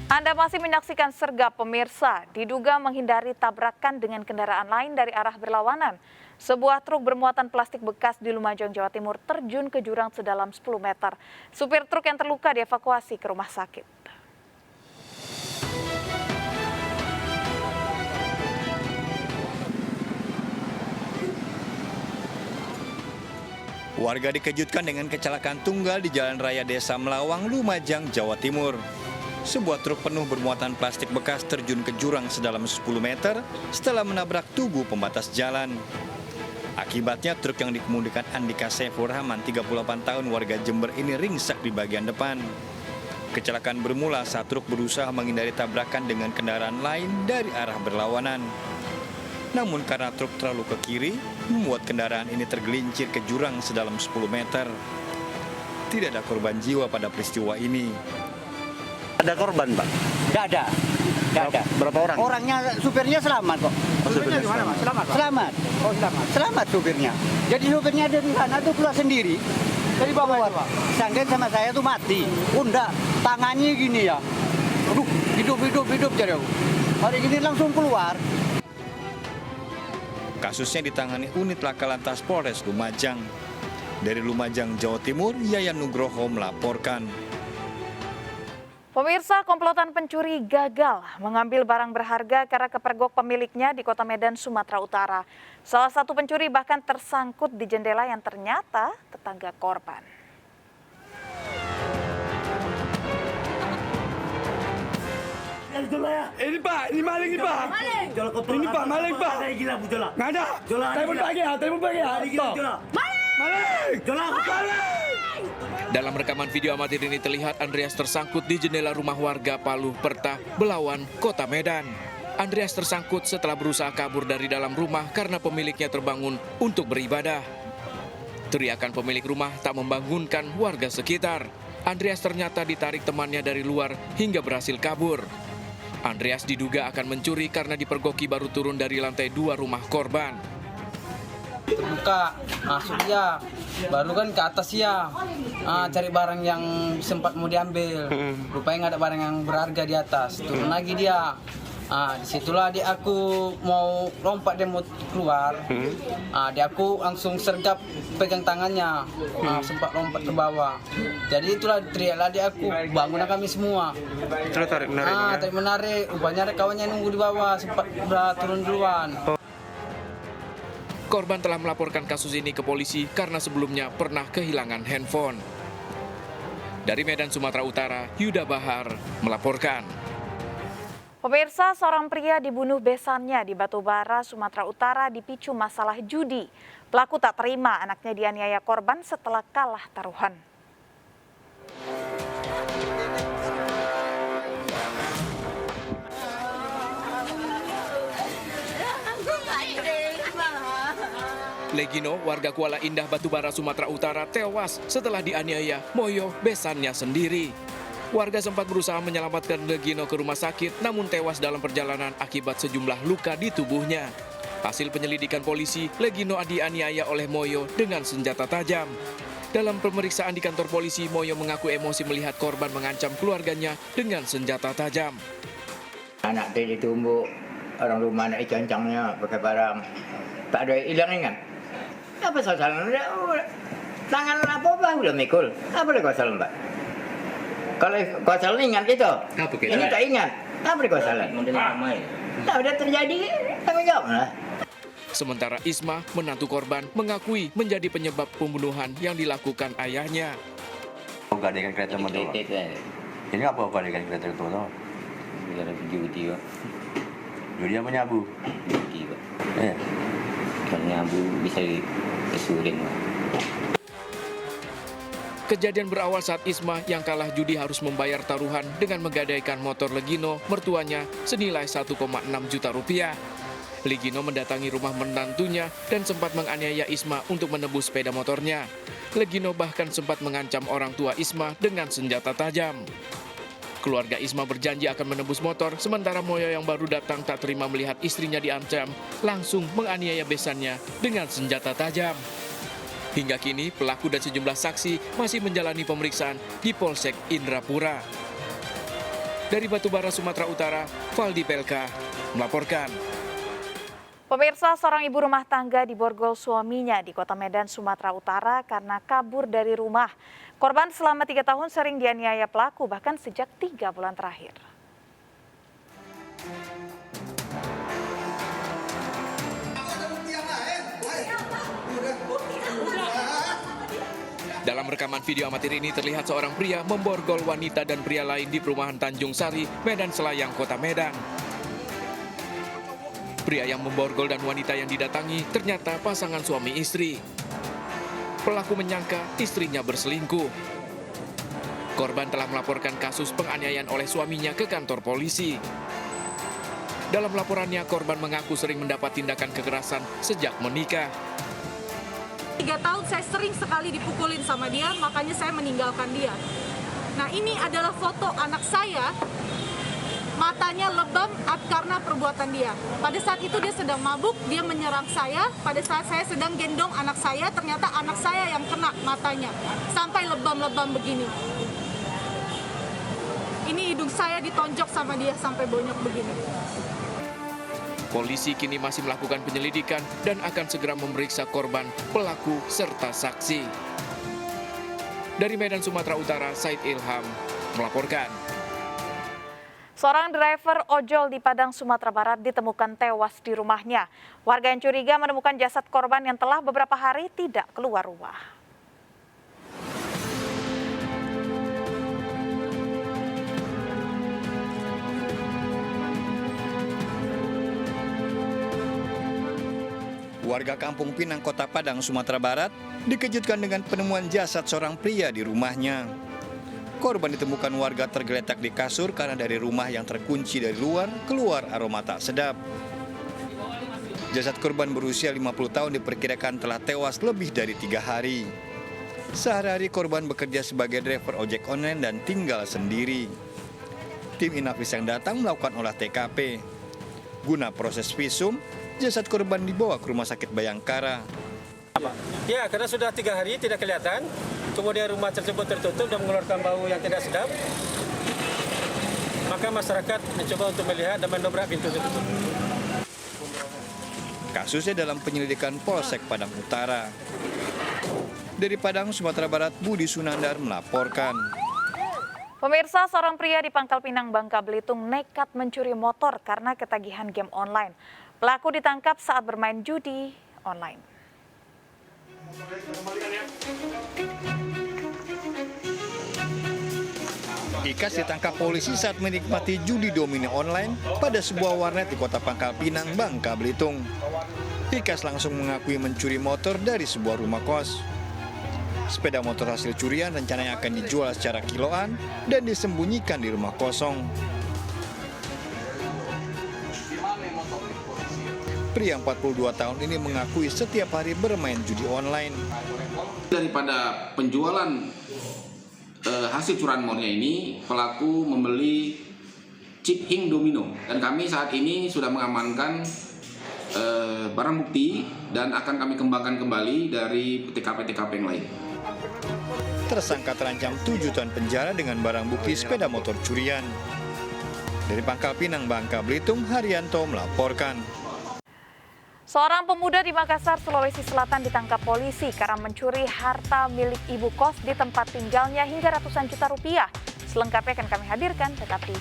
Anda masih menyaksikan Sergap pemirsa, diduga menghindari tabrakan dengan kendaraan lain dari arah berlawanan. Sebuah truk bermuatan plastik bekas di Lumajang, Jawa Timur terjun ke jurang sedalam 10 meter. Supir truk yang terluka dievakuasi ke rumah sakit. Warga dikejutkan dengan kecelakaan tunggal di Jalan Raya Desa Melawang, Lumajang, Jawa Timur. Sebuah truk penuh bermuatan plastik bekas terjun ke jurang sedalam 10 meter setelah menabrak tugu pembatas jalan. Akibatnya truk yang dikemudikan Andika Saifur Rahman, 38 tahun warga Jember ini ringsek di bagian depan. Kecelakaan bermula saat truk berusaha menghindari tabrakan dengan kendaraan lain dari arah berlawanan. Namun karena truk terlalu ke kiri, membuat kendaraan ini tergelincir ke jurang sedalam 10 meter. Tidak ada korban jiwa pada peristiwa ini. Ada korban, Pak? Nggak ada. Berapa orang? Orangnya, supirnya selamat kok. Supirnya gimana, Mas? selamat. Selamat. Oh, selamat. Selamat supirnya. Jadi supirnya dari sana tuh keluar sendiri. Dari bawah, Pak. Sanggen sama saya tuh mati. Enggak, tangannya gini ya. Aduh, hidup jadi aku. Hari ini langsung keluar. Kasusnya ditangani unit Laka Lantas Polres Lumajang. Dari Lumajang, Jawa Timur, Yayan Nugroho melaporkan. Pemirsa, komplotan pencuri gagal mengambil barang berharga karena kepergok pemiliknya di Kota Medan, Sumatera Utara. Salah satu pencuri bahkan tersangkut di jendela yang ternyata tetangga korban. Ini Pak, ini maling ini Pak. Ini Pak, maling Pak. Nggak ada. Telepon pagi ya. Maling. Dalam rekaman video amatir ini terlihat Andreas tersangkut di jendela rumah warga Paluh Pertah, Belawan, Kota Medan. Andreas tersangkut setelah berusaha kabur dari dalam rumah karena pemiliknya terbangun untuk beribadah. Teriakan pemilik rumah tak membangunkan warga sekitar. Andreas ternyata ditarik temannya dari luar hingga berhasil kabur. Andreas diduga akan mencuri karena dipergoki baru turun dari lantai 2 rumah korban. Terbuka, masuk ya, baru kan ke atas ya, cari barang yang sempat mau diambil. Rupanya nggak ada barang yang berharga di atas. Turun lagi dia. Disitulah dia aku mau lompat, dia mau keluar. Dia aku langsung sergap pegang tangannya, sempat lompat ke bawah. Jadi itulah teriaklah dia aku, bangunlah kami semua. Itulah tarik menarik. Tarik menarik, rupanya ada kawannya nunggu di bawah, sempat udah turun duluan. Korban telah melaporkan kasus ini ke polisi karena sebelumnya pernah kehilangan handphone. Dari Medan, Sumatera Utara, Yuda Bahar melaporkan. Pemirsa, seorang pria dibunuh besannya di Batubara, Sumatera Utara dipicu masalah judi. Pelaku tak terima anaknya dianiaya korban setelah kalah taruhan. Legino, warga Kuala Indah, Batubara, Sumatera Utara, tewas setelah dianiaya Moyo besannya sendiri. Warga sempat berusaha menyelamatkan Legino ke rumah sakit, namun tewas dalam perjalanan akibat sejumlah luka di tubuhnya. Hasil penyelidikan polisi, Legino dianiaya oleh Moyo dengan senjata tajam. Dalam pemeriksaan di kantor polisi, Moyo mengaku emosi melihat korban mengancam keluarganya dengan senjata tajam. Anak dia ditumbuk, orang rumah nak cancangnya pakai barang. Tak ada hilang ingat. Apa salah? Tangan apa udah mikul. Apa dia salah, Mbak? Kalau kau salah ingat itu. Ini tak ingat. Apa dia salah? Tak ada terjadi. Tanggung jawab lah. Sementara Isma, menantu korban, mengakui menjadi penyebab pembunuhan yang dilakukan ayahnya. Gadekan kereta motor. Ini apa gadekan kereta motor? Judi. Judi apa nyabu? Judi. Eh. Kalau nyabu bisa disurin. Kejadian berawal saat Isma yang kalah judi harus membayar taruhan dengan menggadaikan motor Legino mertuanya senilai 1,6 juta rupiah. Legino mendatangi rumah menantunya dan sempat menganiaya Isma untuk menebus sepeda motornya. Legino bahkan sempat mengancam orang tua Isma dengan senjata tajam. Keluarga Isma berjanji akan menebus motor, sementara Moyo yang baru datang tak terima melihat istrinya diancam, langsung menganiaya besannya dengan senjata tajam. Hingga kini, pelaku dan sejumlah saksi masih menjalani pemeriksaan di Polsek Indrapura. Dari Batubara, Sumatera Utara, Valdi Pelka melaporkan. Pemirsa, seorang ibu rumah tangga diborgol suaminya di Kota Medan, Sumatera Utara karena kabur dari rumah. Korban selama 3 tahun sering dianiaya pelaku, bahkan sejak 3 bulan terakhir. Dalam rekaman video amatir ini terlihat seorang pria memborgol wanita dan pria lain di perumahan Tanjung Sari, Medan Selayang, Kota Medan. Pria yang memborgol dan wanita yang didatangi ternyata pasangan suami istri. Pelaku menyangka istrinya berselingkuh. Korban telah melaporkan kasus penganiayaan oleh suaminya ke kantor polisi. Dalam laporannya, korban mengaku sering mendapat tindakan kekerasan sejak menikah. 3 tahun saya sering sekali dipukulin sama dia, makanya saya meninggalkan dia. Nah, ini adalah foto anak saya, matanya lebam karena perbuatan dia. Pada saat itu dia sedang mabuk, dia menyerang saya. Pada saat saya sedang gendong anak saya, ternyata anak saya yang kena matanya. Sampai lebam-lebam begini. Ini hidung saya ditonjok sama dia sampai bonyok begini. Polisi kini masih melakukan penyelidikan dan akan segera memeriksa korban, pelaku, serta saksi. Dari Medan, Sumatera Utara, Said Ilham melaporkan. Seorang driver ojol di Padang, Sumatera Barat ditemukan tewas di rumahnya. Warga yang curiga menemukan jasad korban yang telah beberapa hari tidak keluar rumah. Warga Kampung Pinang, Kota Padang, Sumatera Barat dikejutkan dengan penemuan jasad seorang pria di rumahnya. Korban ditemukan warga tergeletak di kasur karena dari rumah yang terkunci dari luar keluar aroma tak sedap. Jasad korban berusia 50 tahun diperkirakan telah tewas lebih dari 3 hari. Sehari-hari korban bekerja sebagai driver ojek online dan tinggal sendiri. Tim Inafis yang datang melakukan olah TKP. Guna proses visum, jasad korban dibawa ke Rumah Sakit Bayangkara. Ya, karena sudah 3 hari tidak kelihatan, kemudian rumah tersebut tertutup dan mengeluarkan bau yang tidak sedap, maka masyarakat mencoba untuk melihat dan mendobrak pintu tertutup. Kasusnya dalam penyelidikan Polsek Padang Utara. Dari Padang, Sumatera Barat, Budi Sunandar melaporkan. Pemirsa, seorang pria di Pangkal Pinang, Bangka Belitung nekat mencuri motor karena ketagihan game online. Pelaku ditangkap saat bermain judi online. Ikas ditangkap polisi saat menikmati judi domino online pada sebuah warnet di Kota Pangkal Pinang, Bangka Belitung. Ikas langsung mengakui mencuri motor dari sebuah rumah kos. Sepeda motor hasil curian rencananya akan dijual secara kiloan dan disembunyikan di rumah kosong. Pria 42 tahun ini mengakui setiap hari bermain judi online. Daripada penjualan hasil curian mornya ini, pelaku membeli chip hing domino. Dan kami saat ini sudah mengamankan barang bukti dan akan kami kembangkan kembali dari TKP-TKP yang lain. Tersangka terancam 7 tahun penjara dengan barang bukti sepeda motor curian. Dari Pangkal Pinang, Bangka Belitung, Haryanto melaporkan. Seorang pemuda di Makassar, Sulawesi Selatan ditangkap polisi karena mencuri harta milik ibu kos di tempat tinggalnya hingga ratusan juta rupiah. Selengkapnya akan kami hadirkan, tetap di